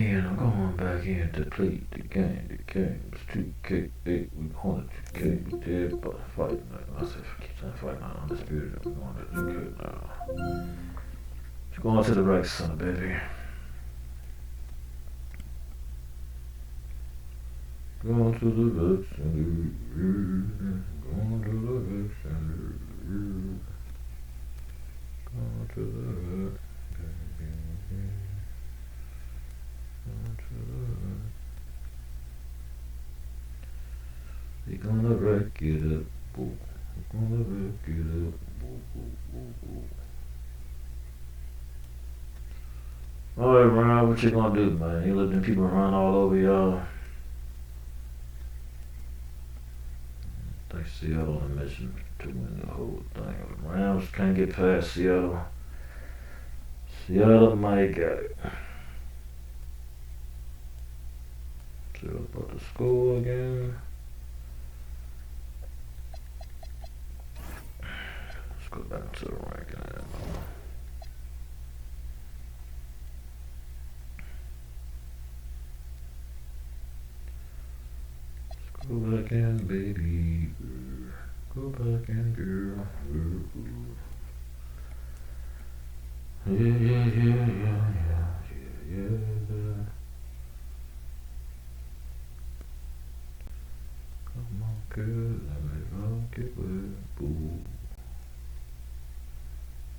And I'm going back in to play the game. The game is 2K8. We going to 2K. We did but fighting. I said, keep saying fighting on undisputed. We're going to 2K now. It's going to the right, son, baby. Going to the right, son. Going to the right, son. Going to the right. We're gonna wreck it up, boo. We're gonna wreck it up, boo, boo, boo, boo. Alright, Ryan, what you gonna do, man? You let them people run all over y'all. They Seattle on a mission to win the whole thing. Rams can't get past Seattle. Seattle might got it. Seattle about to score again. Let's go back to the ranking. Let's go back in, baby. Go back in, girl. Yeah. Come on, girl, let me rock it with boo.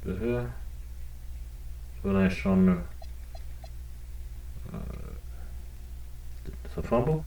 The hell? What I showing you? It's a fumble?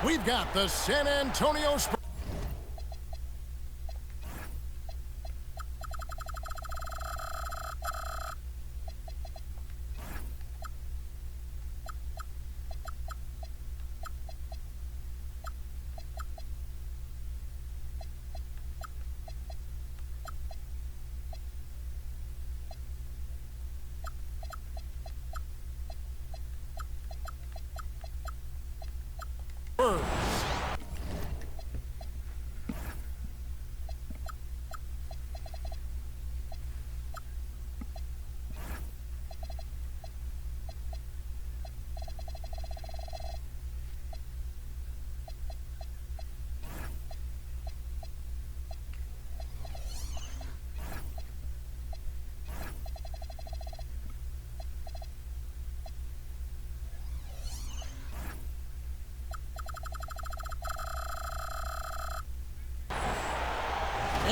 We've got the San Antonio Spurs.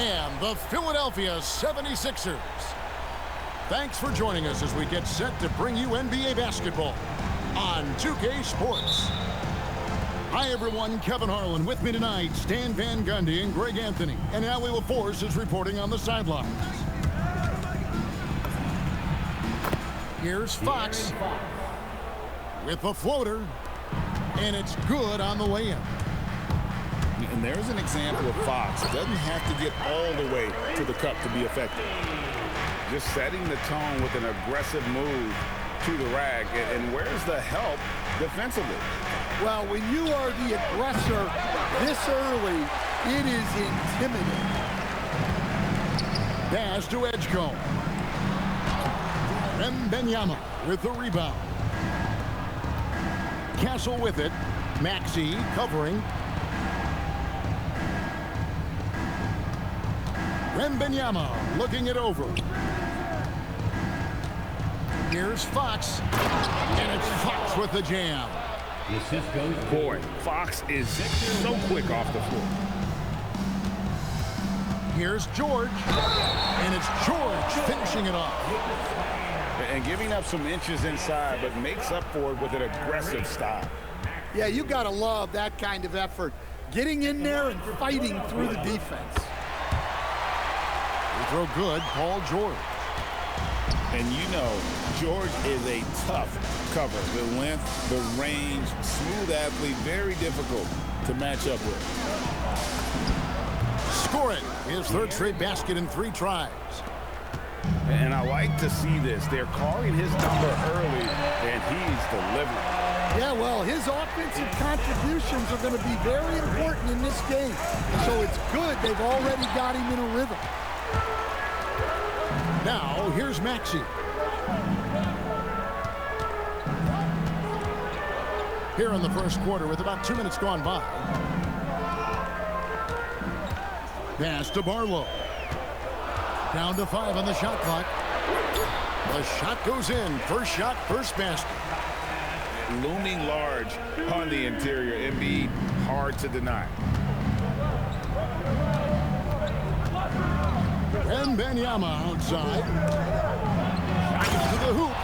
And the Philadelphia 76ers. Thanks for joining us as we get set to bring you NBA basketball on 2K Sports. Hi, everyone. Kevin Harlan with me tonight. Stan Van Gundy and Greg Anthony. And Allie LaForce is reporting on the sidelines. Here's Fox with the floater. And it's good on the layup. And there's an example of Fox. Doesn't have to get all the way to the cup to be effective. Just setting the tone with an aggressive move to the rack. And where's the help defensively? Well, when you are the aggressor this early, it is intimidating. Pass to Edgecombe. Babymamahero with the rebound. Castle with it. Maxey covering. Babymamahero looking it over. Here's Fox. And it's Fox with the jam. Boy, Fox is so quick off the floor. Here's George. And it's George finishing it off. And giving up some inches inside, but makes up for it with an aggressive style. Yeah, you got to love that kind of effort. Getting in there and fighting through the defense. They throw good, Paul George. And you know, George is a tough cover. The length, the range, smooth athlete, very difficult to match up with. Score it. His third straight basket in 3 tries. And I like to see this. They're calling his number early, and he's delivering. Yeah, well, his offensive contributions are going to be very important in this game. So it's good they've already got him in a rhythm. Now, here's Maxey. Here in the first quarter with about 2 minutes gone by. Pass to Barlow. Down to 5 on the shot clock. The shot goes in. First shot, first basket. Looming large on the interior. Embiid, hard to deny. Babymamahero outside. Drives to the hoop.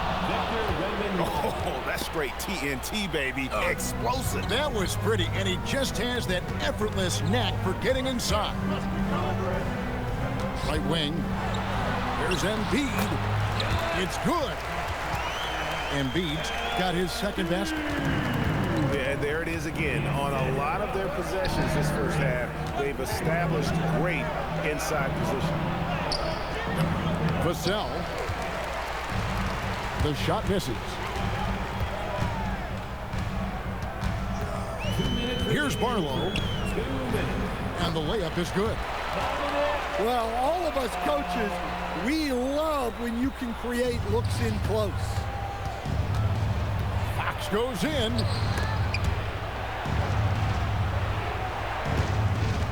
Oh, that's straight TNT, baby. Explosive. That was pretty, and he just has that effortless knack for getting inside. Right wing. There's Embiid. It's good. Embiid's got his second basket. Yeah, there it is again. On a lot of their possessions this first half, they've established great inside position. Vassell. The shot misses. Here's Barlow. And the layup is good. Well, all of us coaches, we love when you can create looks in close. Fox goes in.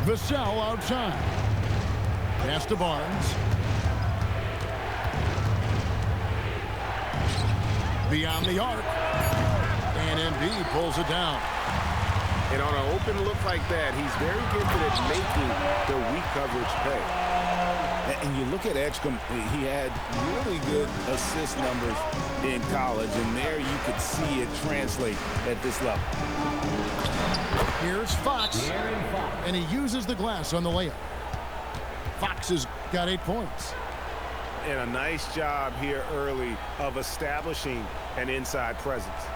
Vassell outside. Pass to Barnes. Beyond the arc. And Embiid pulls it down. And on an open look like that, he's very gifted at making the weak coverage pay. And you look at Edgecombe, he had really good assist numbers in college, and there you could see it translate at this level. Here's Fox, and he uses the glass on the layup. Fox has got 8 points. And a nice job here early of establishing an inside presence.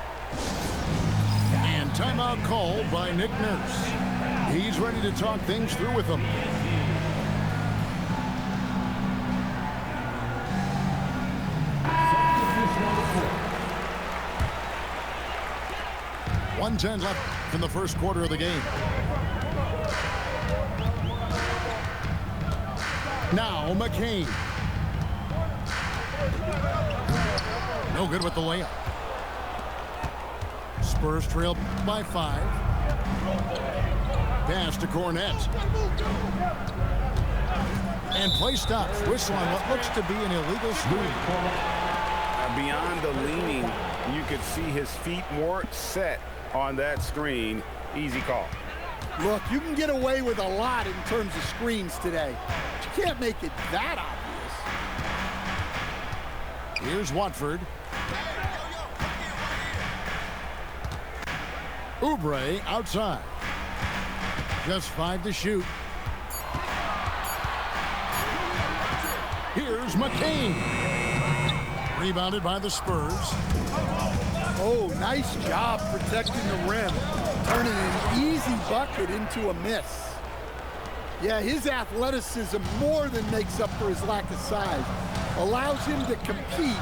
And timeout called by Nick Nurse. He's ready to talk things through with them. .110 left in the first quarter of the game. Now McCain. No good with the layup. Spurs trail by 5. Pass to Cornette. And play stops. Whistle on what looks to be an illegal screen. Beyond the leaning, you could see his feet more set on that screen. Easy call. Look, you can get away with a lot in terms of screens today. But you can't make it that obvious. Here's Watford. Oubre outside. Just 5 to shoot. Here's McCain. Rebounded by the Spurs. Oh, nice job protecting the rim, turning an easy bucket into a miss. Yeah, his athleticism more than makes up for his lack of size. Allows him to compete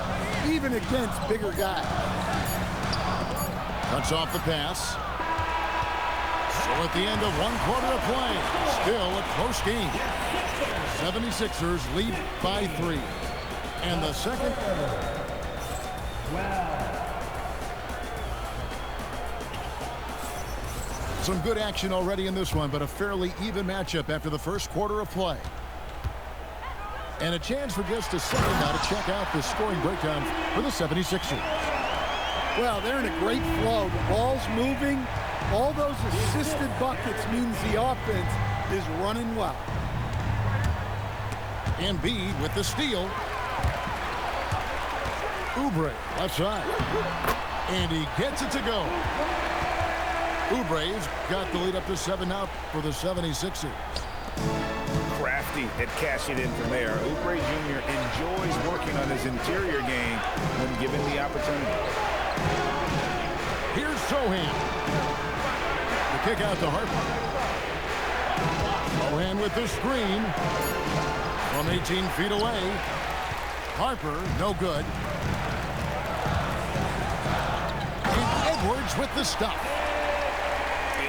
even against bigger guys. Cuts off the pass. So at the end of 1 quarter of play, still a close game. 76ers lead by 3. And the second. Some good action already in this one, but a fairly even matchup after the first quarter of play. And a chance for just a second now to check out the scoring breakdown for the 76ers. Well, they're in a great flow. The ball's moving. All those assisted buckets means the offense is running well. Embiid with the steal. Oubre left side. And he gets it to go. Oubre's got the lead up to 7 now for the 76ers. Crafty at cashing in from there. Oubre Jr. enjoys working on his interior game when given the opportunity. Here's Sohan. The kick out to Harper. Sohan with the screen. From 18 feet away. Harper, no good. And Edwards with the stop.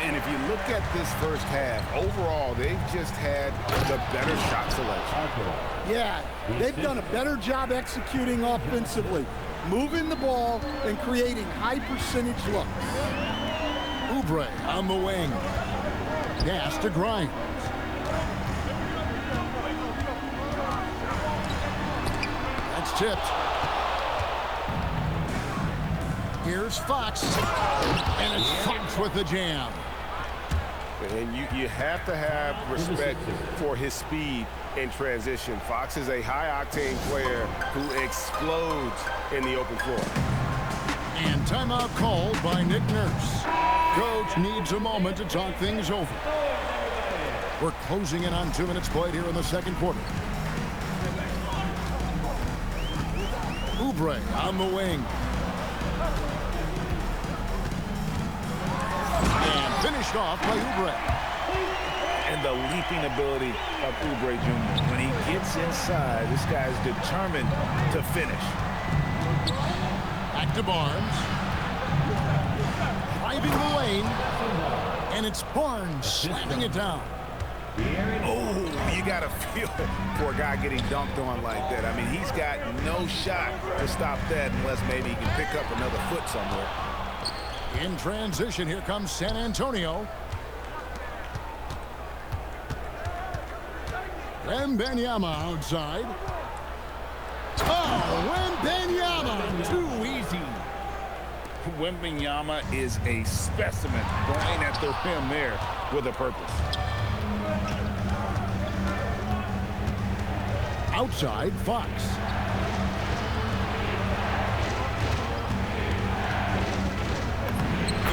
And if you look at this first half, overall, they've just had the better shot selection. Yeah, they've done a better job executing offensively, moving the ball and creating high percentage looks. Oubre on the wing. Pass to Grimes. That's tipped. Here's Fox. And it's Fox with the jam. And you have to have respect for his speed in transition. Fox is a high-octane player who explodes in the open floor. And timeout called by Nick Nurse. Coach needs a moment to talk things over. We're closing in on 2 minutes played here in the second quarter. Oubre on the wing. Finished off by Oubre. And the leaping ability of Oubre Jr. When he gets inside, this guy is determined to finish. Back to Barnes. Driving the lane. And it's Barnes slamming it down. Oh, you got to feel for a guy getting dunked on like that. I mean, he's got no shot to stop that unless maybe he can pick up another foot somewhere. In transition, here comes San Antonio. Wembanyama outside. Oh, Wembanyama, too easy. Wembanyama is a specimen going at the rim there with a purpose. Outside, Fox.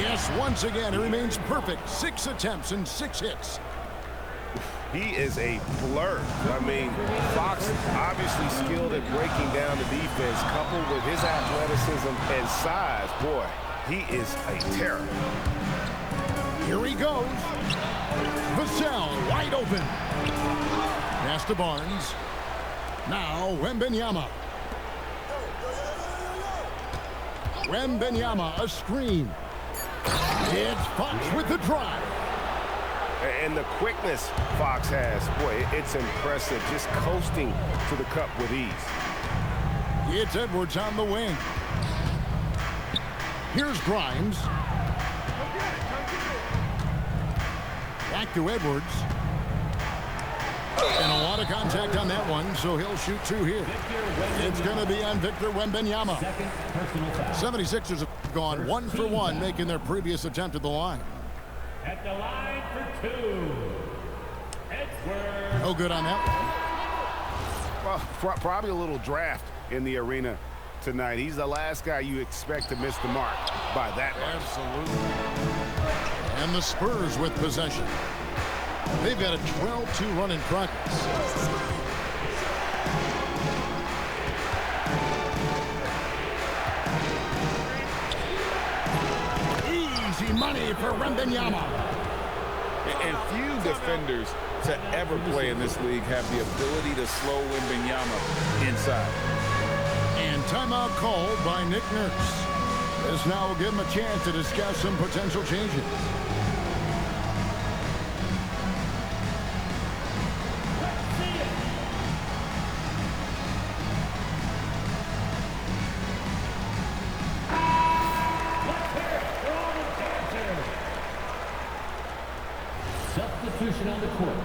Yes, once again, he remains perfect. 6 attempts and 6 hits. He is a blur. I mean, Fox obviously skilled at breaking down the defense, coupled with his athleticism and size. Boy, he is a terror. Here he goes. Vassell wide open. Pass to Barnes. Now Wembanyama. Wembanyama, a screen. It's Fox with the drive. And the quickness Fox has, boy, it's impressive. Just coasting to the cup with ease. It's Edwards on the wing. Here's Grimes. Back to Edwards. And a lot of contact on that one, so he'll shoot 2 here. It's going to be on Victor Wembanyama. 76ers have gone 1 for 1, making their previous attempt at the line. At the line for 2, Edwards. No good on that one. Well, probably a little draft in the arena tonight. He's the last guy you expect to miss the mark by that much. Absolutely. And the Spurs with possession. They've got a 12-2 run in progress. money for Wembanyama. And few defenders to ever play in this league have the ability to slow Wembanyama inside. And timeout called by Nick Nurse. This now will give him a chance to discuss some potential changes. Substitution on the court.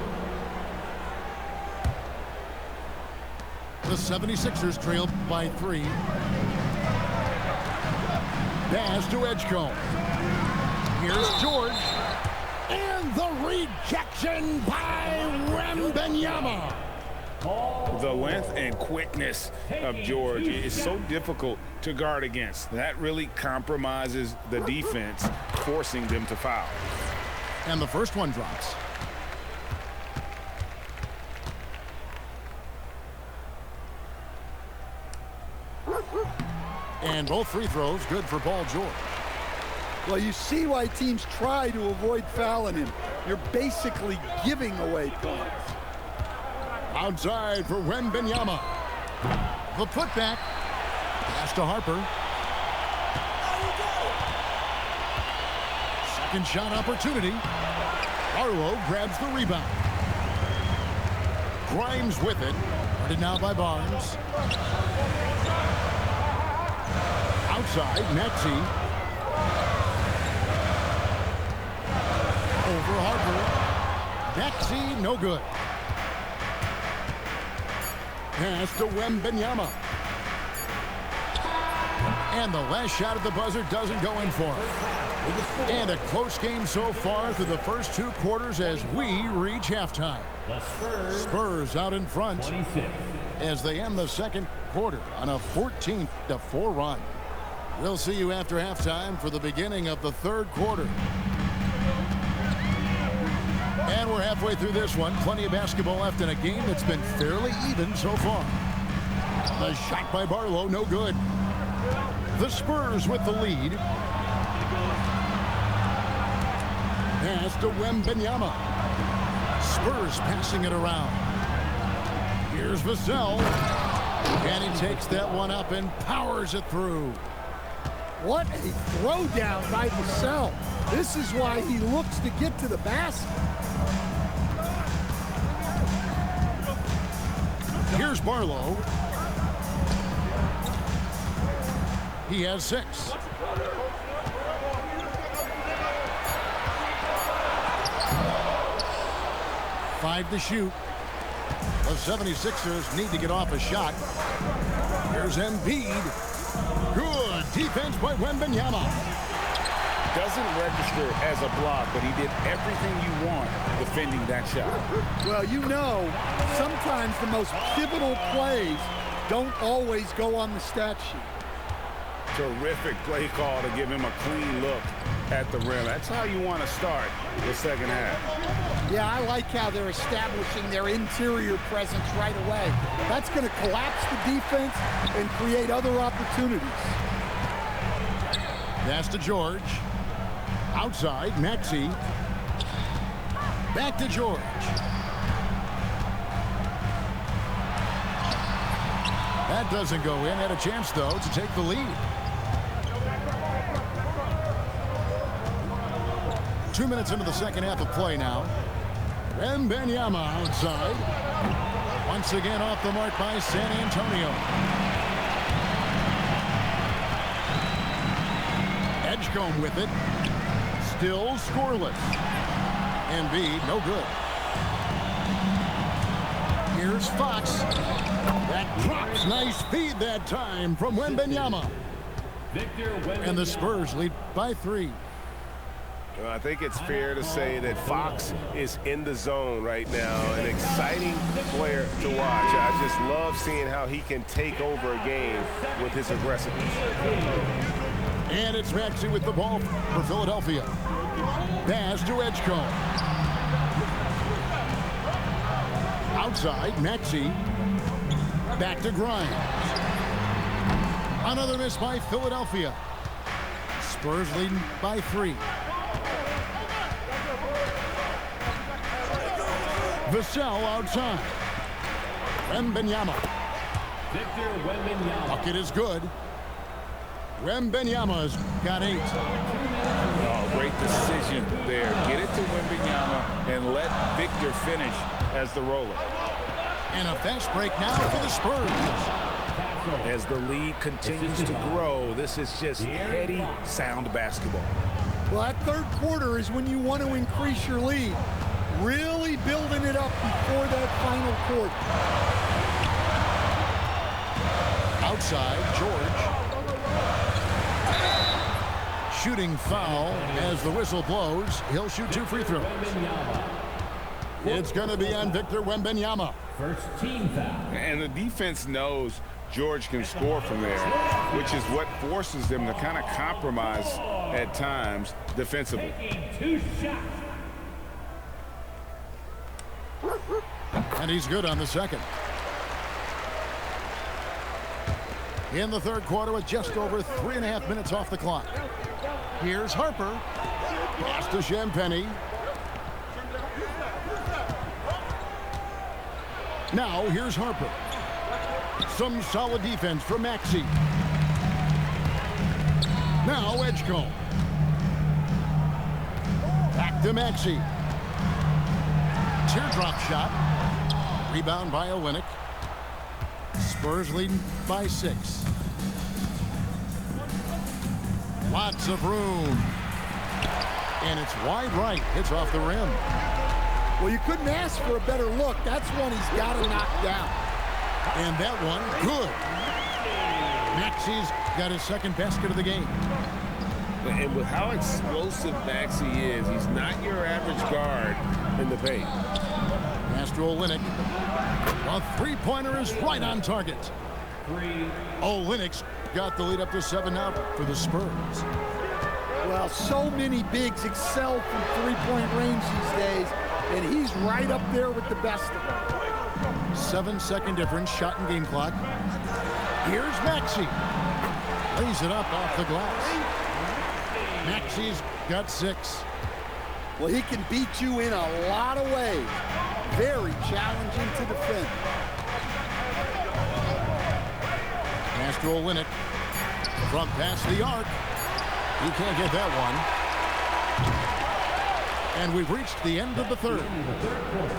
The 76ers trail by 3. Pass to Edgecombe. Here's George. And the rejection by Wembanyama. The length and quickness of George is so difficult to guard against. That really compromises the defense, forcing them to foul. And the first one drops. And both free throws good for Paul George. Well, you see why teams try to avoid fouling him. You're basically giving away points. Outside for Wembanyama. The putback. Pass to Harper. Second shot opportunity. Barlow grabs the rebound. Grimes with it. Guarded now by Barnes. Outside, Maxey. Over Harper. Maxey, no good. Pass to Wembanyama. And the last shot at the buzzer doesn't go in for him. And a close game so far through the first 2 quarters as we reach halftime. The Spurs out in front 26. as they end the second quarter on a 14-4 run. We'll see you after halftime for the beginning of the third quarter. And we're halfway through this one. Plenty of basketball left in a game that's been fairly even so far. The shot by Barlow, no good. The Spurs with the lead. Pass to Wembanyama. Spurs passing it around. Here's Vassell. And he takes that one up and powers it through. What a throwdown by Vassell. This is why he looks to get to the basket. Here's Barlow. He has 6. Five to shoot. The 76ers need to get off a shot. Here's Embiid. Good defense by Wembanyama. Doesn't register as a block, but he did everything you want defending that shot. Well, you know, sometimes the most pivotal plays don't always go on the stat sheet. Terrific play call to give him a clean look at the rim. That's how you want to start the second half. Yeah, I like how they're establishing their interior presence right away. That's going to collapse the defense and create other opportunities. Pass to George. Outside, Maxey. Back to George. That doesn't go in. Had a chance, though, to take the lead. 2 minutes into the second half of play now. Wembanyama outside. Once again off the mark by San Antonio. Edgecombe with it. Still scoreless. Embiid, no good. Here's Fox. That drops. Nice feed that time from Wembanyama. And the Spurs lead by 3. Well, I think it's fair to say that Fox is in the zone right now. An exciting player to watch. I just love seeing how he can take over a game with his aggressiveness. And it's Maxey with the ball for Philadelphia. Pass to Edgecombe. Outside, Maxey. Back to Grimes. Another miss by Philadelphia. Spurs leading by 3. Vassell outside. Wembanyama. Victor Wembanyama. Bucket is good. Wembanyama's got 8. Oh, great decision there. Get it to Wembanyama and let Victor finish as the roller. And a fast break now for the Spurs. As the lead continues to grow, this is just heady, sound basketball. Well, that third quarter is when you want to increase your lead. Really building it up before that final quarter. Outside, George. Shooting foul as the whistle blows. He'll shoot 2 free throws. It's going to be on Victor Wembanyama. First team foul. And the defense knows George can score from there, which is what forces them to kind of compromise at times defensively. Taking 2 shots. And he's good on the second. In the third quarter with just over 3.5 minutes off the clock. Here's Harper. Pass to Champagnie. Now here's Harper. Some solid defense from Maxey. Now Edgecombe. Back to Maxey. Teardrop shot. Rebound by Olynyk. Spurs leading by 6. Lots of room. And it's wide right. Hits off the rim. Well, you couldn't ask for a better look. That's one he's got to knock down. And that one, good. Maxey's got his second basket of the game. And with how explosive Maxey is, he's not your average guard in the paint. Pass to Olynyk. A three-pointer is right on target. Olynyk's got the lead up to 7 now for the Spurs. Well, so many bigs excel from three-point range these days, and he's right up there with the best of them. 7-second difference, shot and game clock. Here's Maxey. Lays it up off the glass. Maxey's got 6. Well, he can beat you in a lot of ways. Very challenging to defend. Pass to Olynyk. From past the arc. He can't get that one. And we've reached the end of the third.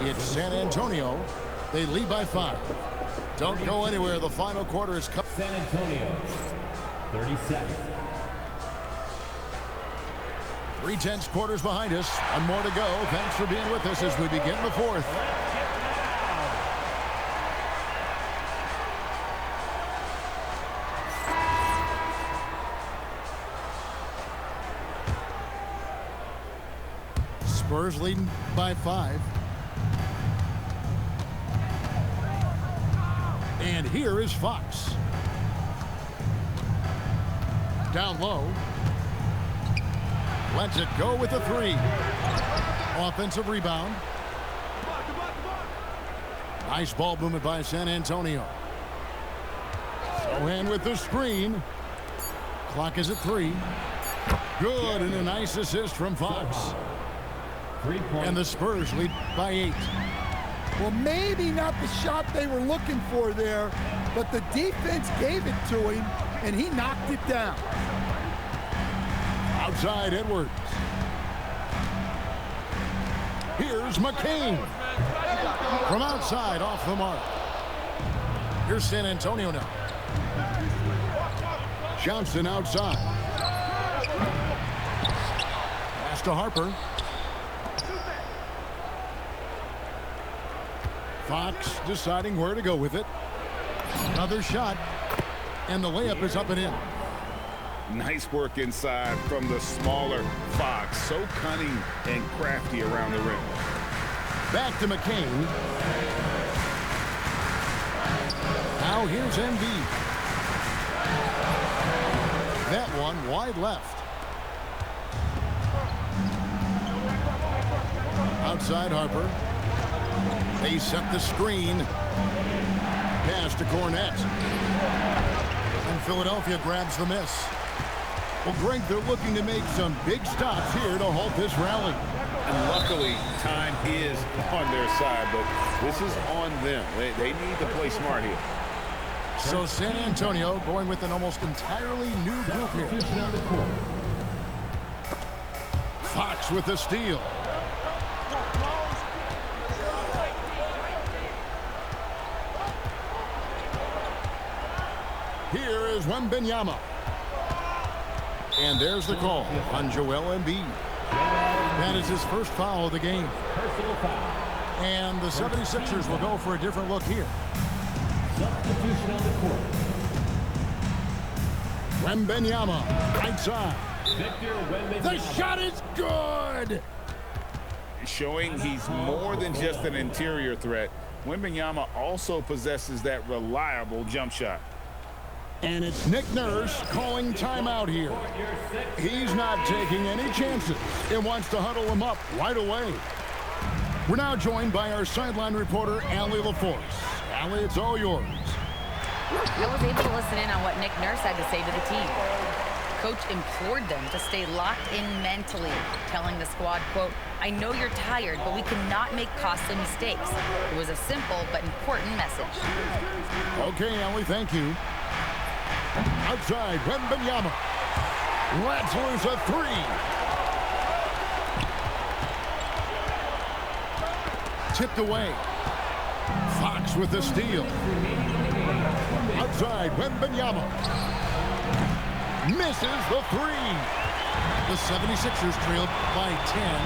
It's San Antonio. They lead by 5. Don't go anywhere. The final quarter is coming. San Antonio. 30 seconds. 3/10 quarters behind us. One more to go. Thanks for being with us as we begin the fourth. Spurs leading by 5. And here is Fox. Down low. Lets it go with a 3. Offensive rebound. Nice ball movement by San Antonio. And with the screen. Clock is at 3. Good, and a nice assist from Fox. And the Spurs lead by 8. Well, maybe not the shot they were looking for there, but the defense gave it to him, and he knocked it down. Outside Edwards. Here's McCain. From outside, off the mark. Here's San Antonio now. Johnson outside. Pass to Harper. Fox deciding where to go with it. Another shot. And the layup is up and in. Nice work inside from the smaller Fox. So cunning and crafty around the rim. Back to McCain. Now here's Embiid. That one wide left. Outside Harper. They set the screen. Pass to Cornette. And Philadelphia grabs the miss. Well, Greg, they're looking to make some big stops here to halt this rally. And luckily, time is on their side, but this is on them. They need to play smart here. So San Antonio going with an almost entirely new group here. Fox with the steal. Here is Wembanyama. And there's the call on Joel Embiid. That is his first foul of the game. Personal foul. And the 76ers will go for a different look here. Substitution on the court. Wembanyama, right side. Victor Wembanyama. The shot is good! Showing he's more than just an interior threat. Wembanyama also possesses that reliable jump shot. And it's Nick Nurse calling timeout here. He's not taking any chances and wants to huddle him up right away. We're now joined by our sideline reporter, Allie LaForce. Allie, it's all yours. I was able to listen in on what Nick Nurse had to say to the team. Coach implored them to stay locked in mentally, telling the squad, quote, "I know you're tired, but we cannot make costly mistakes." It was a simple but important message. Okay, Allie, thank you. Outside, Wembanyama. Let's lose a three. Tipped away. Fox with the steal. Outside, Wembanyama. Misses the three. The 76ers trailed by 10.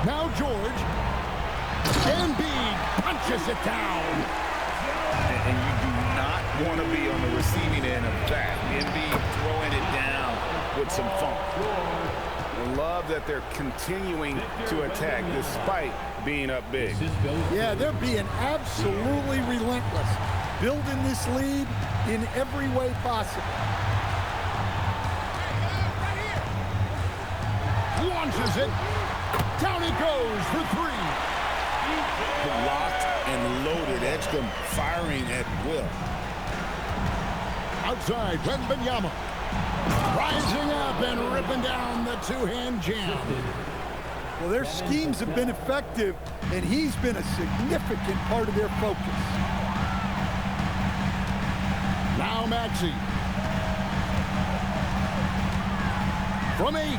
Now George. Embiid punches it down. And you do not want to be on the receiving end of that. Embiid throwing it down with some funk. I love that they're continuing to attack despite being up big. Yeah, they're being absolutely relentless, building this lead in every way possible. Launches it. Down it goes for three. Locked and loaded. Edgecombe firing at will. Outside, Wembanyama. Rising up and ripping down the two-hand jam. Well, their schemes have been effective, and he's been a significant part of their focus. Now Maxey. From 8.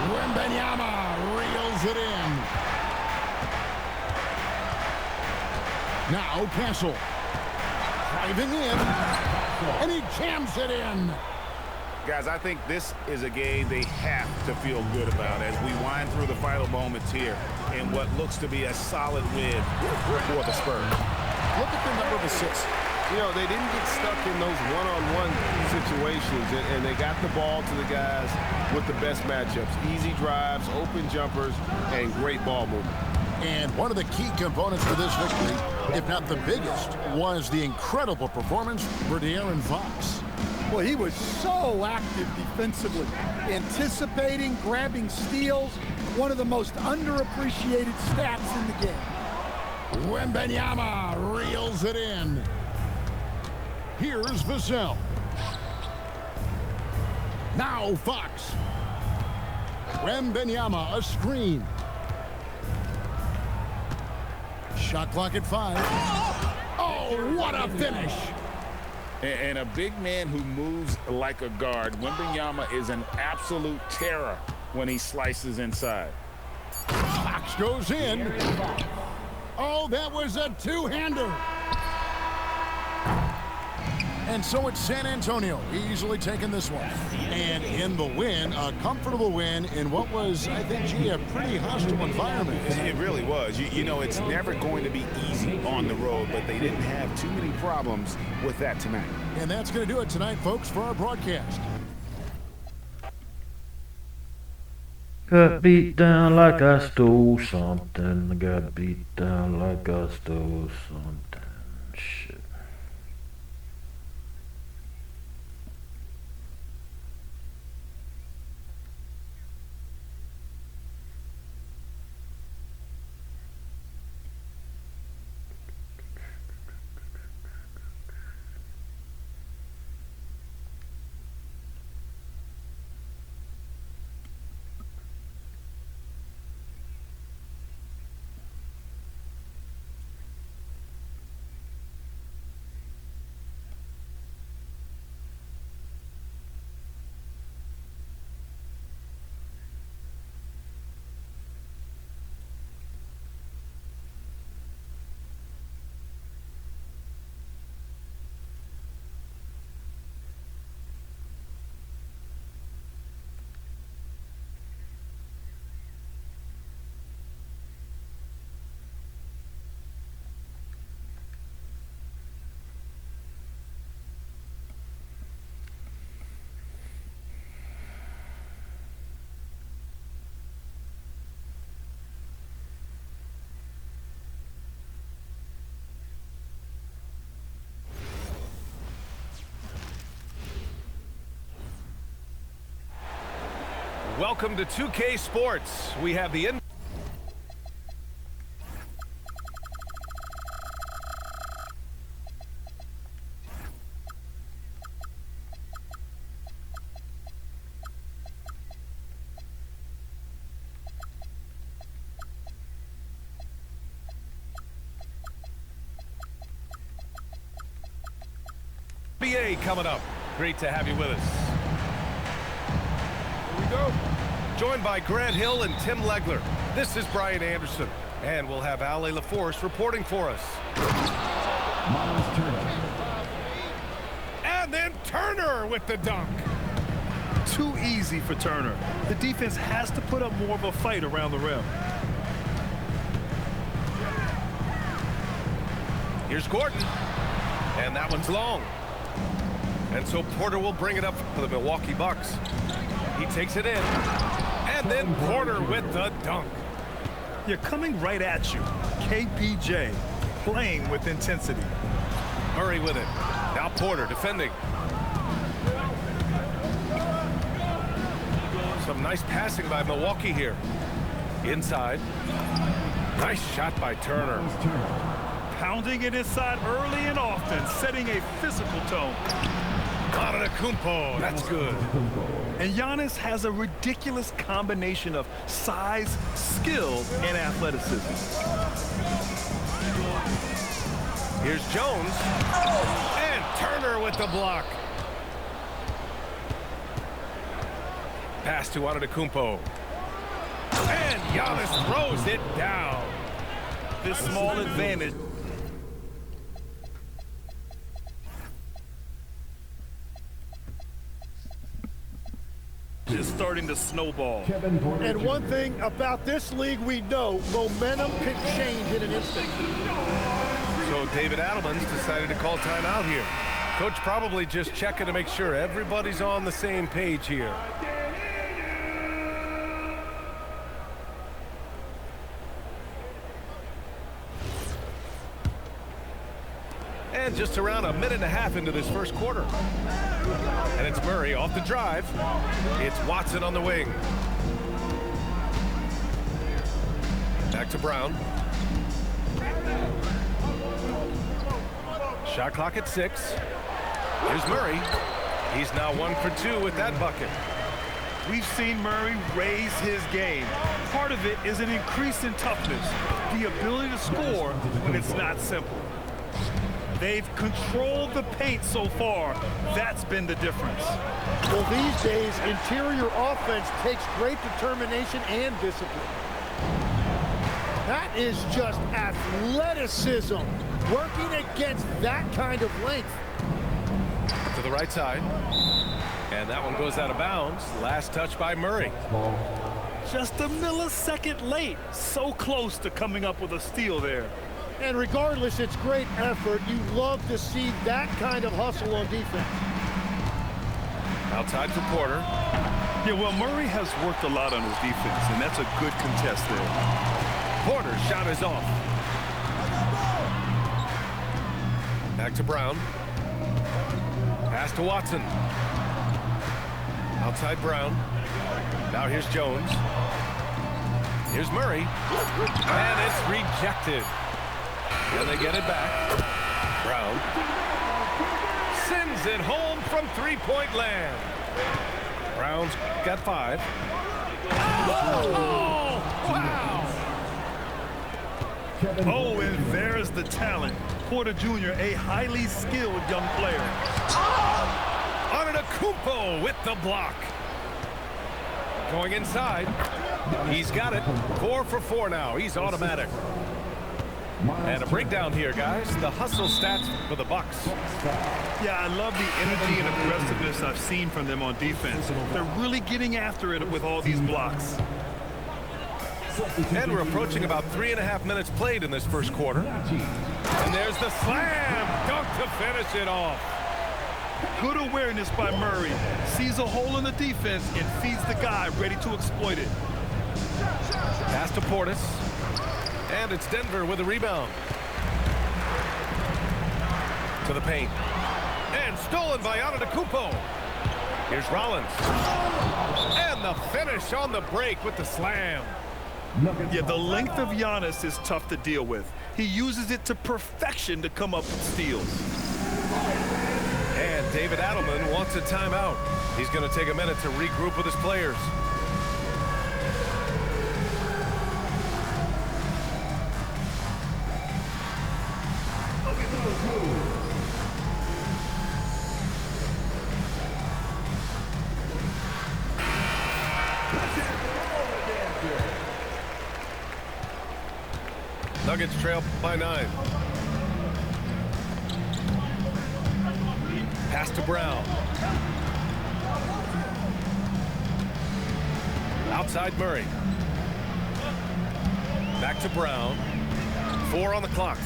Wembanyama reels it in. Now Castle. Driving in. And he jams it in. Guys, I think this is a game they have to feel good about as we wind through the final moments here in what looks to be a solid win for the Spurs. Look at the number of assists. You know, they didn't get stuck in those one-on-one situations, and they got the ball to the guys with the best matchups. Easy drives, open jumpers, and great ball movement. And one of the key components for this victory, if not the biggest, was the incredible performance for De'Aaron Fox. Well, he was so active defensively, anticipating, grabbing steals, one of the most underappreciated stats in the game. Wembanyama reels it in. Here's Vassell. Now Fox. Wembanyama, a screen. Shot clock at 5. Oh, what a finish! And a big man who moves like a guard. Wembanyama is an absolute terror when he slices inside. Fox goes in. Oh, that was a two-hander. And so it's San Antonio easily taking this one. And in the win, a comfortable win in what was, I think, a pretty hostile environment. It really was. You know, it's never going to be easy on the road, but they didn't have too many problems with that tonight. And that's going to do it tonight, folks, for our broadcast. Got beat down like I stole something. I got beat down like I stole something. Shit. Welcome to 2K Sports. We have the NBA coming up. Great to have you with us. Here we go. Joined by Grant Hill and Tim Legler. This is Brian Anderson. And we'll have Ale LaForce reporting for us. And then Turner with the dunk. Too easy for Turner. The defense has to put up more of a fight around the rim. Here's Gordon. And that one's long. And so Porter will bring it up for the Milwaukee Bucks. He takes it in. And then Porter with the dunk. You're coming right at you. KPJ playing with intensity. Murray with it. Now Porter defending. Some nice passing by Milwaukee here. Inside. Nice shot by Turner. Pounding it inside early and often, setting a physical tone. Antetokounmpo, that's good. And Giannis has a ridiculous combination of size, skill, and athleticism. Here's Jones. And Turner with the block. Pass to Antetokounmpo. And Giannis throws it down. This small advantage is starting to snowball. And one thing about this league we know, momentum can change in an instant. So David Adelman's decided to call timeout here. Coach probably just checking to make sure everybody's on the same page here. And just around a minute and a half into this first quarter. And it's Murray off the drive. It's Watson on the wing. Back to Brown. Shot clock at 6. Here's Murray. He's now 1 for 2 with that bucket. We've seen Murray raise his game. Part of it is an increase in toughness, the ability to score when it's not simple. They've controlled the paint so far. That's been the difference. Well, these days, interior offense takes great determination and discipline. That is just athleticism, working against that kind of length. To the right side. And that one goes out of bounds. Last touch by Murray. Just a millisecond late. So close to coming up with a steal there. And regardless, it's great effort. You love to see that kind of hustle on defense. Outside for Porter. Yeah, well, Murray has worked a lot on his defense, and that's a good contest there. Porter's shot is off. Back to Brown. Pass to Watson. Outside Brown. Now here's Jones. Here's Murray. And it's rejected. And they get it back. Brown sends it home from three-point land. Brown's got 5. Oh, wow. Oh, and there's the talent. Porter Jr., a highly skilled young player. Antetokounmpo with the block. Going inside. He's got it. 4 for 4 now. He's automatic. And a breakdown here, guys. The hustle stats for the Bucks. Yeah, I love the energy and aggressiveness I've seen from them on defense. They're really getting after it with all these blocks. And we're approaching about 3.5 minutes played in this first quarter. And there's the slam dunk to finish it off. Good awareness by Murray. Sees a hole in the defense and feeds the guy ready to exploit it. Pass to Portis. And it's Denver with a rebound. To the paint. And stolen by Antetokounmpo. Here's Rollins. And the finish on the break with the slam. Yeah, the length of Giannis is tough to deal with. He uses it to perfection to come up with steals. And David Adelman wants a timeout. He's going to take a minute to regroup with his players. Nuggets trail by 9. Pass to Brown. Outside Murray. Back to Brown. 4 on the clock.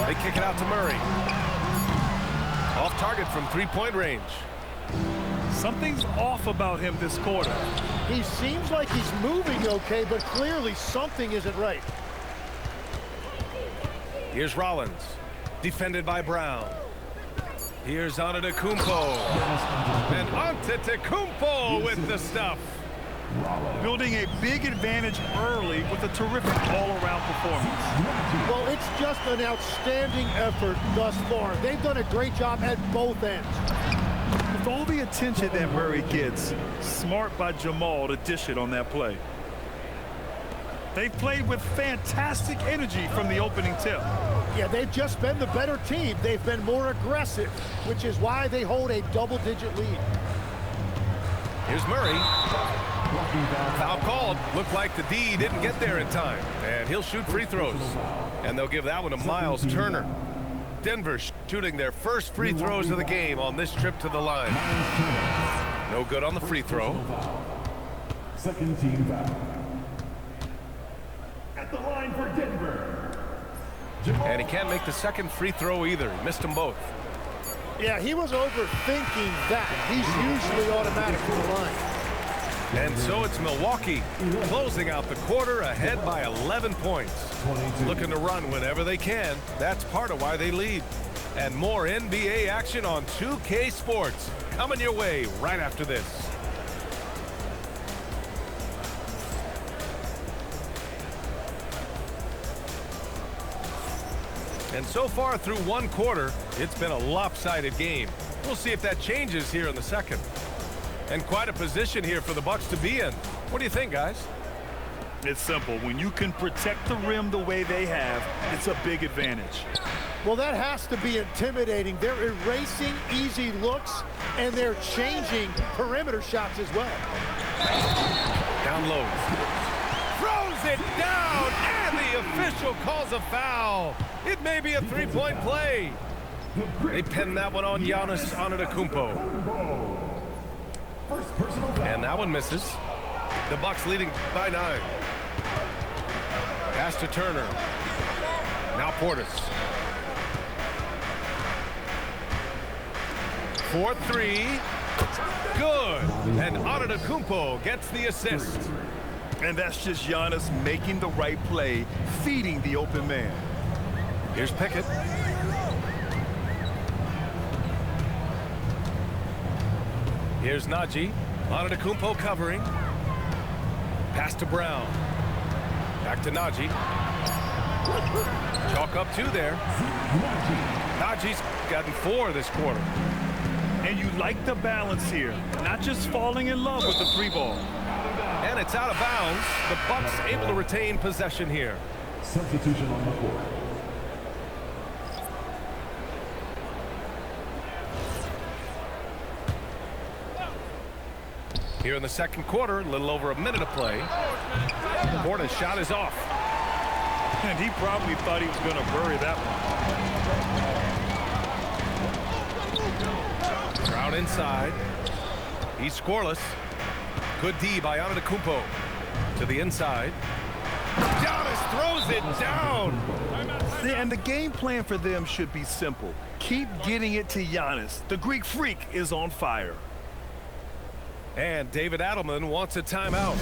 They kick it out to Murray. Off target from three-point range. Something's off about him this quarter. He seems like he's moving okay, but clearly something isn't right. Here's Rollins, defended by Brown. Here's Antetokounmpo. And Antetokounmpo with the stuff. Building a big advantage early with a terrific all-around performance. Well, it's just an outstanding effort thus far. They've done a great job at both ends. With all the attention that Murray gets, smart by Jamal to dish it on that play. They've played with fantastic energy from the opening tip. Yeah, they've just been the better team. They've been more aggressive, which is why they hold a double-digit lead. Here's Murray. Foul called. Looked like the D didn't get there in time. And he'll shoot free throws. And they'll give that one to Miles Turner. Denver shooting their first free throws of the game on this trip to the line. No good on the free throw. Second team foul. At the line for Denver. And he can't make the second free throw either. He missed them both. Yeah, he was overthinking that. He's usually automatic to the line. And so it's Milwaukee closing out the quarter ahead by 11 points. Looking to run whenever they can. That's part of why they lead. And more NBA action on 2K Sports coming your way right after this. And so far through one quarter, it's been a lopsided game. We'll see if that changes here in the second. And quite a position here for the Bucks to be in. What do you think, guys? It's simple. When you can protect the rim the way they have, it's a big advantage. Well, that has to be intimidating. They're erasing easy looks, and they're changing perimeter shots as well. Down low. Throws it down, and the official calls a foul. It may be a three-point play. They pin that one on Giannis Antetokounmpo. And that one misses. The Bucks leading by 9. Pass to Turner. Now Portis. 4-3. Good. And Antetokounmpo gets the assist. And that's just Giannis making the right play, feeding the open man. Here's Pickett. Here's Najee. Antetokounmpo covering. Pass to Brown. Back to Najee. Chalk up 2 there. Najee's gotten 4 this quarter. And you like the balance here, not just falling in love with the 3-ball. And it's out of bounds. The Bucks able to retain possession here. Substitution on the court. Here in the second quarter, a little over a minute of play. Portis' shot is off. And he probably thought he was going to bury that one. Brown inside. He's scoreless. Good D by Antetokounmpo. To the inside. Giannis throws it down. And the game plan for them should be simple. Keep getting it to Giannis. The Greek freak is on fire. And David Adelman wants a timeout.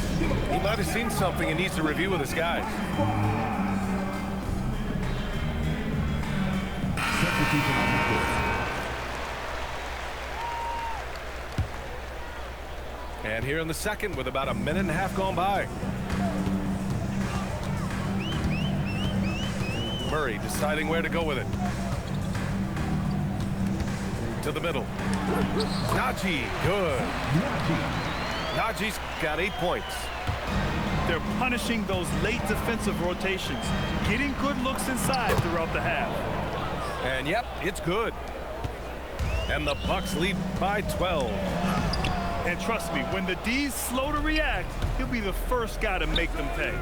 He might have seen something and needs to review with his guys. And here in the second with about a minute and a half gone by. Murray deciding where to go with it. To the middle. Najee, good. Najee's got 8 points. They're punishing those late defensive rotations, getting good looks inside throughout the half. And yep, it's good. And the Bucks lead by 12. And trust me, when the D's slow to react, he'll be the first guy to make them pay.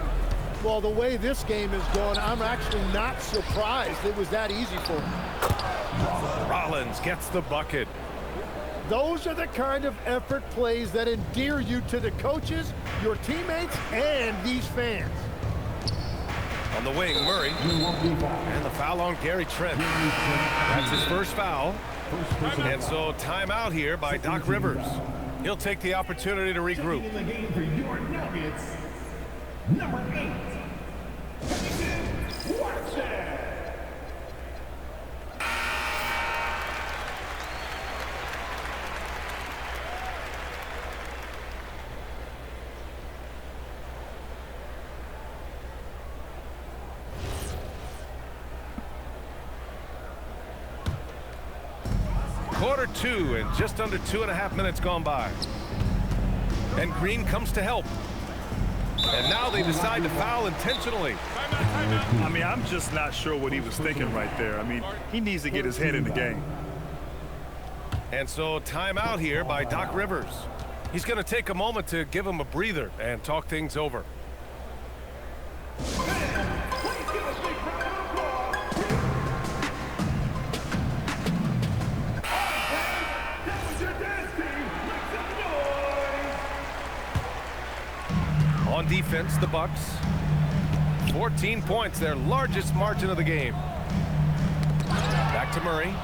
Well, the way this game is going, I'm actually not surprised it was that easy for him. Rollins gets the bucket. Those are the kind of effort plays that endear you to the coaches, your teammates, and these fans. On the wing, Murray. And the foul on Gary Trent. That's his first foul. And so timeout here by Doc Rivers. He'll take the opportunity to regroup. In the game for your Nuggets, number 8. Watch that. Quarter 2 and just under 2.5 minutes gone by. And Green comes to help. And now they decide to foul intentionally. I mean, I'm just not sure what he was thinking right there. I mean, he needs to get his head in the game. And so timeout here by Doc Rivers. He's going to take a moment to give him a breather and talk things over. On defense, the Bucks. 14 points, their largest margin of the game. Back to Murray.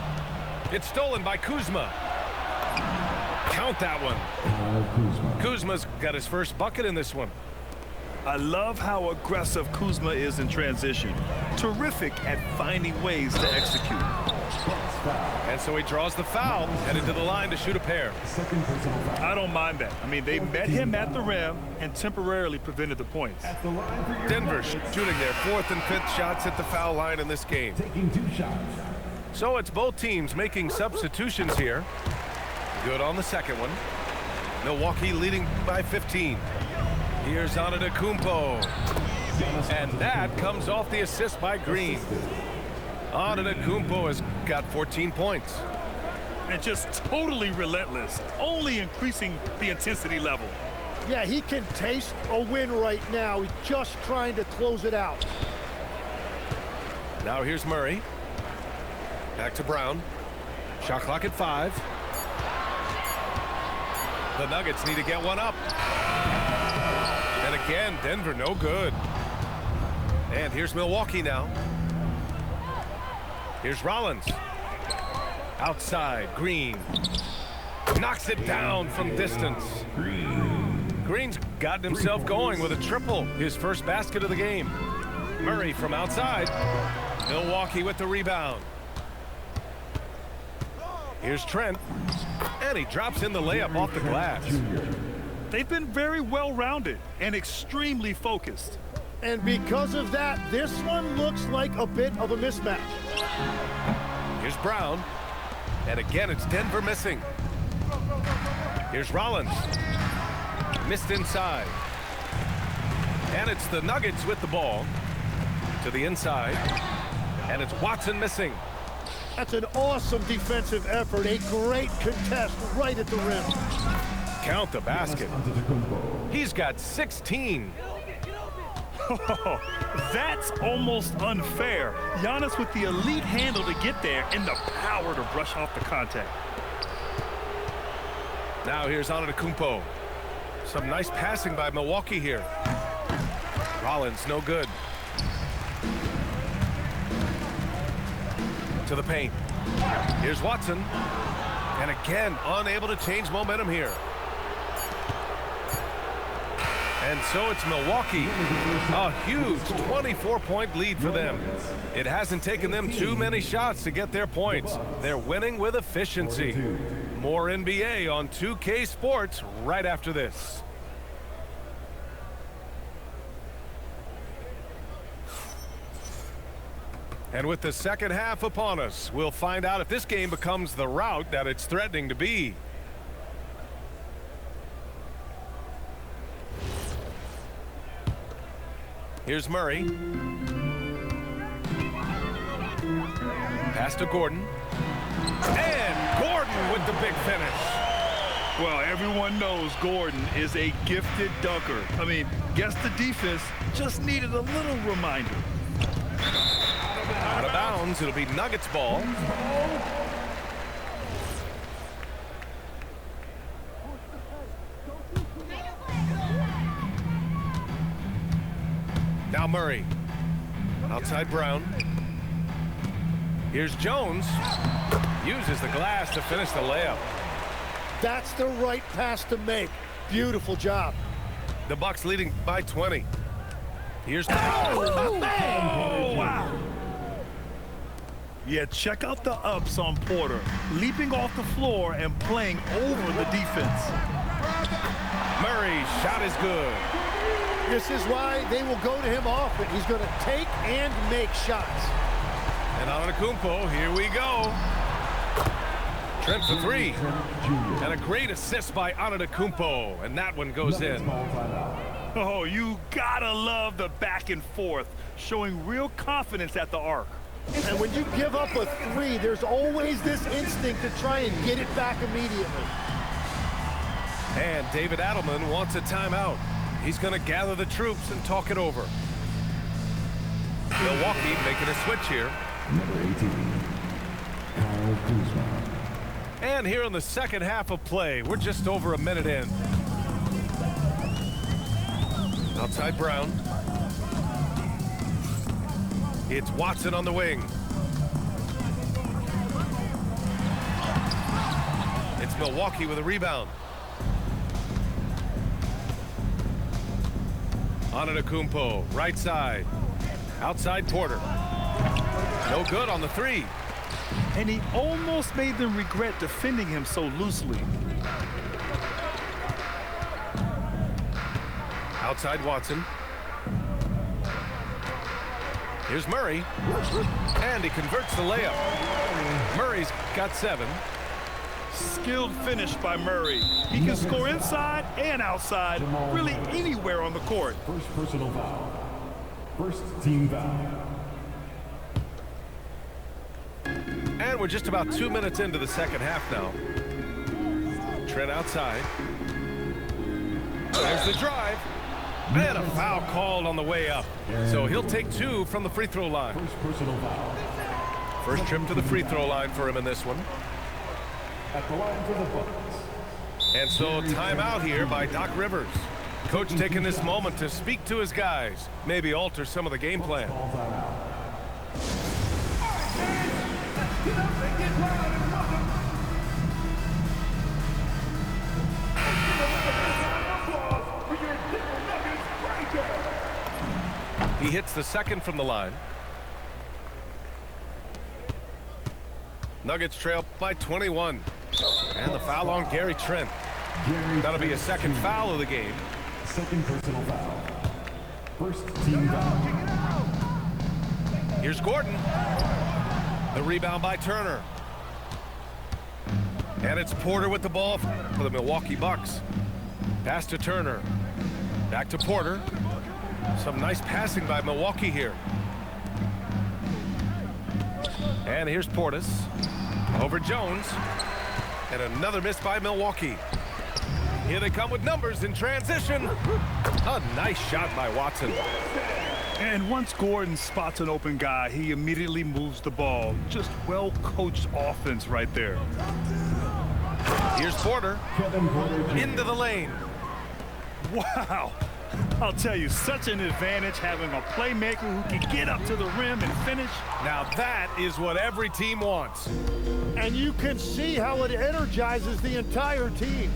It's stolen by Kuzma. Count that one. Kuzma's got his first bucket in this one. I love how aggressive Kuzma is in transition. Terrific at finding ways to execute. And so he draws the foul, headed to the line to shoot a pair. I don't mind that. I mean, they met him at the rim and temporarily prevented the points. Denver shooting their 4th and 5th shots at the foul line in this game. Taking 2 shots. So it's both teams making substitutions here. Good on the second one. Milwaukee leading by 15. Here's Antetokounmpo. And that comes off the assist by Green. Antetokounmpo has got 14 points. And just totally relentless, only increasing the intensity level. Yeah, he can taste a win right now. He's just trying to close it out. Now here's Murray. Back to Brown. Shot clock at 5. The Nuggets need to get one up. And again, Denver no good. And here's Milwaukee now. Here's Rollins. Outside, Green. Knocks it down from distance. Green's gotten himself going with a triple, his first basket of the game. Murray from outside. Milwaukee with the rebound. Here's Trent. And he drops in the layup off the glass. They've been very well-rounded and extremely focused. And because of that, this one looks like a bit of a mismatch. Here's Brown. And again, it's Denver missing. Here's Rollins. Missed inside. And it's the Nuggets with the ball. To the inside. And it's Watson missing. That's an awesome defensive effort. A great contest right at the rim. Count the basket. He's got 16. That's almost unfair. Giannis with the elite handle to get there and the power to brush off the contact. Now here's Antetokounmpo. Some nice passing by Milwaukee here. Rollins no good. To the paint. Here's Watson. And again, unable to change momentum here. And so it's Milwaukee. A huge 24-point lead for them. It hasn't taken them too many shots to get their points. They're winning with efficiency. More NBA on 2K Sports right after this. And with the second half upon us, we'll find out if this game becomes the rout that it's threatening to be. Here's Murray. Pass to Gordon. And Gordon with the big finish. Well, everyone knows Gordon is a gifted dunker. I mean, guess the defense just needed a little reminder. Out of bounds, it'll be Nuggets ball. Now Murray. Outside Brown. Here's Jones. Uses the glass to finish the layup. That's the right pass to make. Beautiful job. The Bucks leading by 20. Here's Oh, wow. Yeah, check out the ups on Porter. Leaping off the floor and playing over the defense. Murray's shot is good. This is why they will go to him often. He's going to take and make shots. And Antetokounmpo, here we go. Trent for three. And a great assist by Antetokounmpo. And that one goes in. Oh, you gotta love the back and forth, showing real confidence at the arc. And when you give up a three, there's always this instinct to try and get it back immediately. And David Adelman wants a timeout. He's going to gather the troops and talk it over. Milwaukee making a switch here. Number 18, Kyle Kuzma. And here in the second half of play, we're just over a minute in. Outside Brown. It's Watson on the wing. It's Milwaukee with a rebound. Antetokounmpo, right side. Outside Porter. No good on the three. And he almost made them regret defending him so loosely. Outside Watson. Here's Murray. And he converts the layup. Murray's got 7. Skilled finish by Murray. He can score inside and outside, really anywhere on the court. First personal foul. First team foul. And we're just about 2 minutes into the second half now. Trent outside. There's the drive. And a foul called on the way up. So he'll take 2 from the free throw line. First personal foul. First trip to the free throw line for him in this one. At the line for the Bucks. And so timeout here by Doc Rivers. Coach taking this moment to speak to his guys. Maybe alter some of the game plan. He hits the second from the line. Nuggets trail by 21. And the foul on Gary Trent. That'll be a second foul of the game. Second personal foul. First team foul. Here's Gordon. The rebound by Turner. And it's Porter with the ball for the Milwaukee Bucks. Pass to Turner. Back to Porter. Some nice passing by Milwaukee here. And here's Portis. Over Jones. And another miss by Milwaukee. Here they come with numbers in transition. A nice shot by Watson. And once Gordon spots an open guy, he immediately moves the ball. Just well-coached offense right there. Here's Porter. Into the lane. Wow. I'll tell you, such an advantage having a playmaker who can get up to the rim and finish. Now that is what every team wants. And you can see how it energizes the entire team.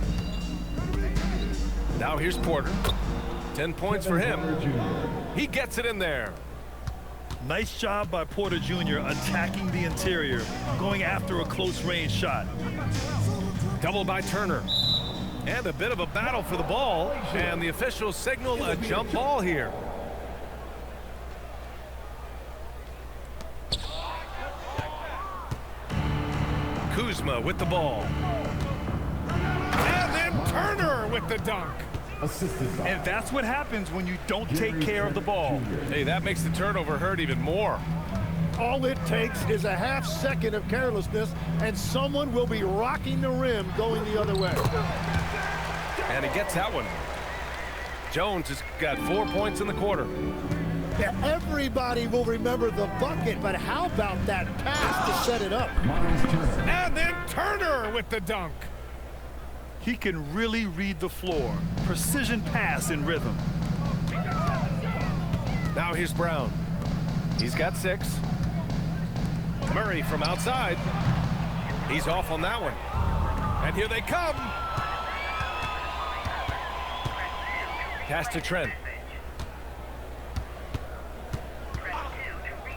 Now here's Porter. 10 points for him. He gets it in there. Nice job by Porter Jr. attacking the interior, going after a close-range shot. Double by Turner. And a bit of a battle for the ball. And the officials signal a jump ball here. Kuzma with the ball. And then Turner with the dunk. And that's what happens when you don't take care of the ball. Hey, that makes the turnover hurt even more. All it takes is a half second of carelessness, and someone will be rocking the rim going the other way. And he gets that one. Jones has got 4 points in the quarter. Yeah, everybody will remember the bucket, but how about that pass to set it up? And then Turner with the dunk. He can really read the floor. Precision pass in rhythm. Now here's Brown. He's got 6. Murray from outside. He's off on that one. And here they come. Pass to Trent.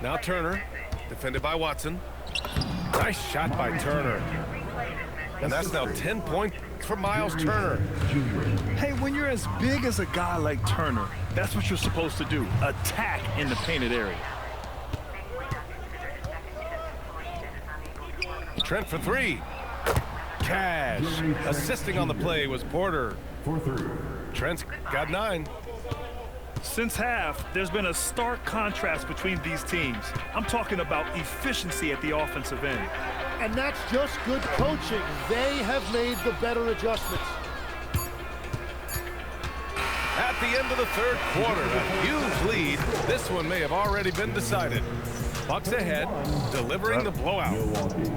Now Turner, defended by Watson. Nice shot by Turner. And that's now 10 points for Miles Turner. Hey, when you're as big as a guy like Turner, that's what you're supposed to do. Attack in the painted area. Trent for 3. Cash. Assisting on the play was Porter. Trent's got 9. Since half, there's been a stark contrast between these teams. I'm talking about efficiency at the offensive end. And that's just good coaching. They have made the better adjustments. At the end of the third quarter, a huge lead. This one may have already been decided. Bucks ahead, delivering the blowout.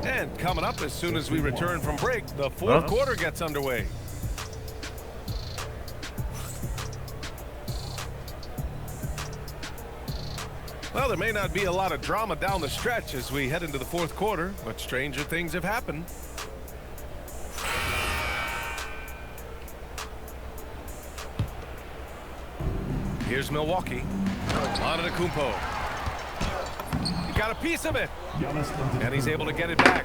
And coming up as soon as we return from break, the fourth quarter gets underway. Well, there may not be a lot of drama down the stretch as we head into the fourth quarter, but stranger things have happened. Here's Milwaukee. Antetokounmpo. He got a piece of it. And he's able to get it back.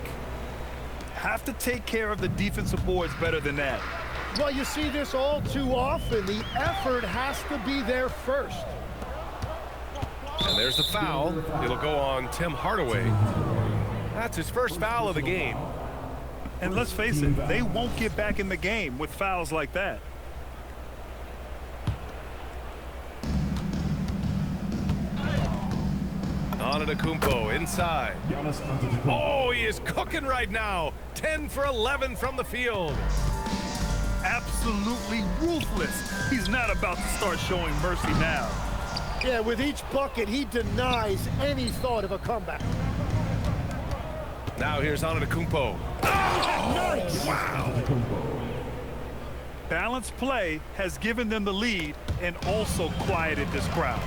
Have to take care of the defensive boards better than that. Well, you see this all too often. The effort has to be there first. And there's the foul. It'll go on Tim Hardaway. That's his first foul of the game. And let's face it, they won't get back in the game with fouls like that. Antetokounmpo inside. Oh, he is cooking right now. 10 for 11 from the field. Absolutely ruthless. He's not about to start showing mercy now. Yeah, with each bucket, he denies any thought of a comeback. Now here's Antetokounmpo. Oh, nice! Wow. Balanced play has given them the lead and also quieted this crowd.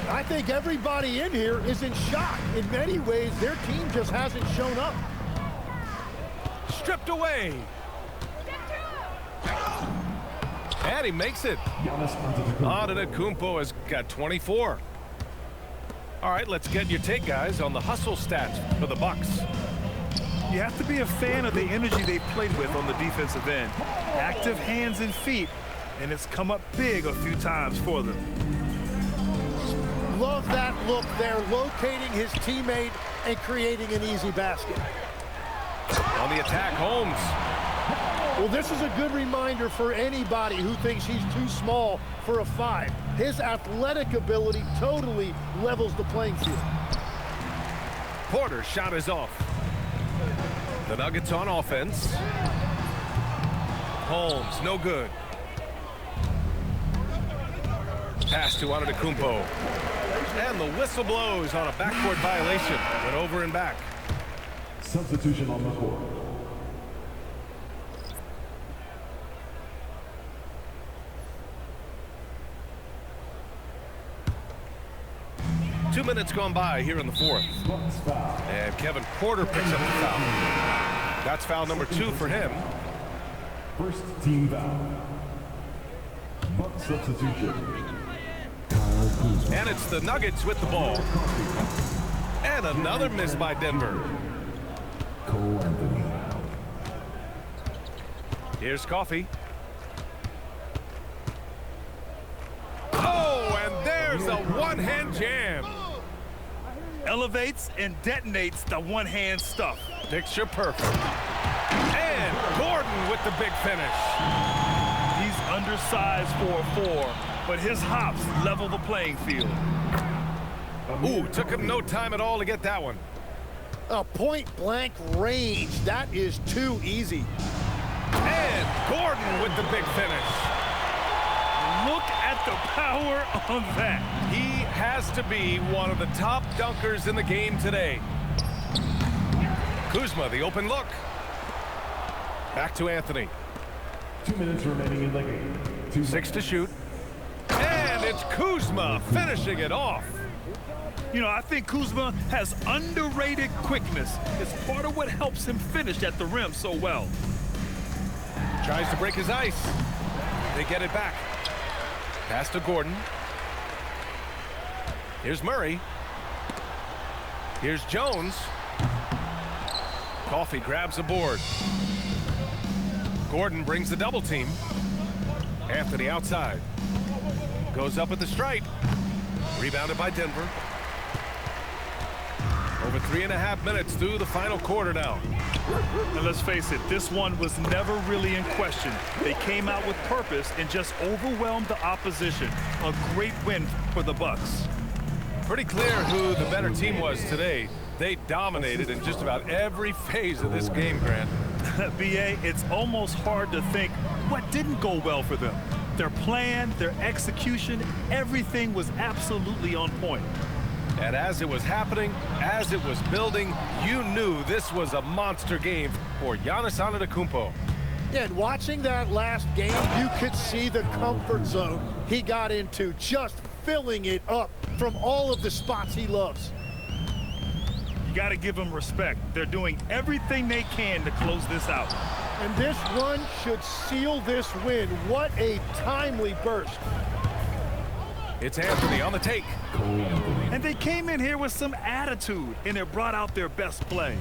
I think everybody in here is in shock. In many ways, their team just hasn't shown up. Stripped away. And he makes it. Antetokounmpo has got 24. All right, let's get your take, guys, on the hustle stats for the Bucks. You have to be a fan of the energy they've played with on the defensive end. Active hands and feet, and it's come up big a few times for them. Love that look there, locating his teammate and creating an easy basket. On the attack, Holmes. Well, this is a good reminder for anybody who thinks he's too small for a 5. His athletic ability totally levels the playing field. Porter's shot is off. The Nuggets on offense. Holmes, no good. Pass to Antetokounmpo. And the whistle blows on a backcourt violation. Went over and back. Substitution on the court. Two minutes gone by here in the fourth. And Kevin Porter picks up the foul. That's foul number 2 for him. First team foul. Buck substitution. And it's the Nuggets with the ball. And another miss by Denver. Here's Coffee. Oh, and there's a one-hand jam. Elevates and detonates the one-hand stuff. Picture perfect. And Gordon with the big finish. He's undersized for a 4, but his hops level the playing field. Ooh, took him no time at all to get that one. A point-blank range. That is too easy. And Gordon with the big finish. Look at the power on that. He has to be one of the top dunkers in the game today. Kuzma, the open look. Back to Anthony. 2 minutes remaining in the game. 6 to shoot. And it's Kuzma finishing it off. You know, I think Kuzma has underrated quickness. It's part of what helps him finish at the rim so well. Tries to break his ice. They get it back. Pass to Gordon. Here's Murray. Here's Jones. Coffee grabs a board. Gordon brings the double team. Anthony outside. Goes up at the stripe. Rebounded by Denver. Over 3.5 minutes through the final quarter now. And let's face it, this one was never really in question. They came out with purpose and just overwhelmed the opposition. A great win for the Bucks. Pretty clear who the better team was today. They dominated in just about every phase of this game, Grant. BA, it's almost hard to think what didn't go well for them. Their plan, their execution, everything was absolutely on point. And as it was happening, as it was building, you knew this was a monster game for Giannis Antetokounmpo. And watching that last game, you could see the comfort zone he got into, just filling it up from all of the spots he loves. You got to give them respect. They're doing everything they can to close this out. And this run should seal this win. What a timely burst. It's Anthony on the take. And they came in here with some attitude, and it brought out their best play.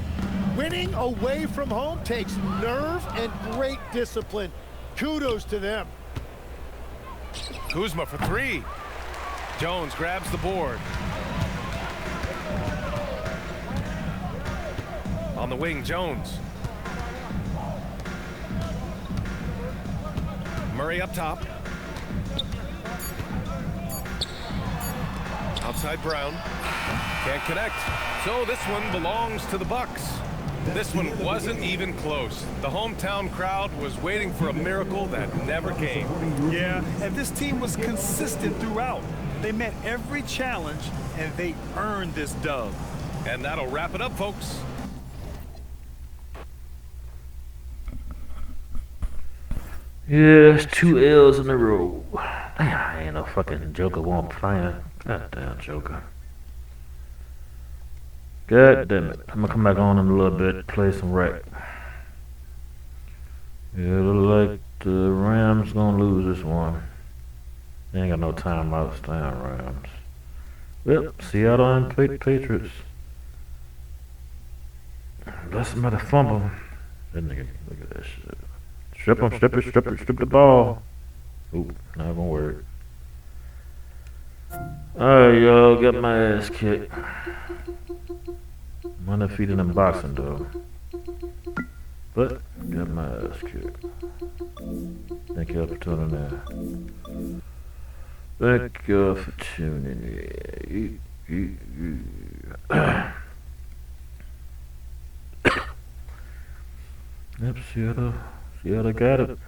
Winning away from home takes nerve and great discipline. Kudos to them. Kuzma for 3. Jones grabs the board. On the wing, Jones. Murray up top. Outside Brown. Can't connect. So this one belongs to the Bucks. This one wasn't even close. The hometown crowd was waiting for a miracle that never came. Yeah, and this team was consistent throughout. They met every challenge, and they earned this dub. And that'll wrap it up, folks. Yeah, that's 2 L's in a row. Damn, I ain't no fucking Joker won't playing. Goddamn Joker. God damn it. I'm gonna come back on in a little bit, play some rec. Yeah, it look like the Rams gonna lose this one. They ain't got no timeouts, damn Rams. Well, Seattle and Patriots. That's another fumble. That nigga, look at that shit. Strip him, strip the ball. Oop, not gonna work. Alright, y'all, got my ass kicked. I'm undefeated in boxing, though. But, got my ass kicked. Thank y'all for tuning in. Thank y'all for tuning in. Yep, Seattle got it.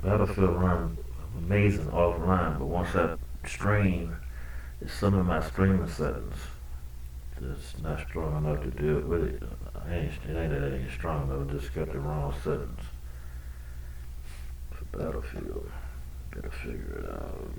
Battlefield run amazing offline, but once that stream, it's some of my streaming settings just not strong enough to deal with it. It ain't strong enough. Just got the wrong settings for Battlefield. Gotta figure it out.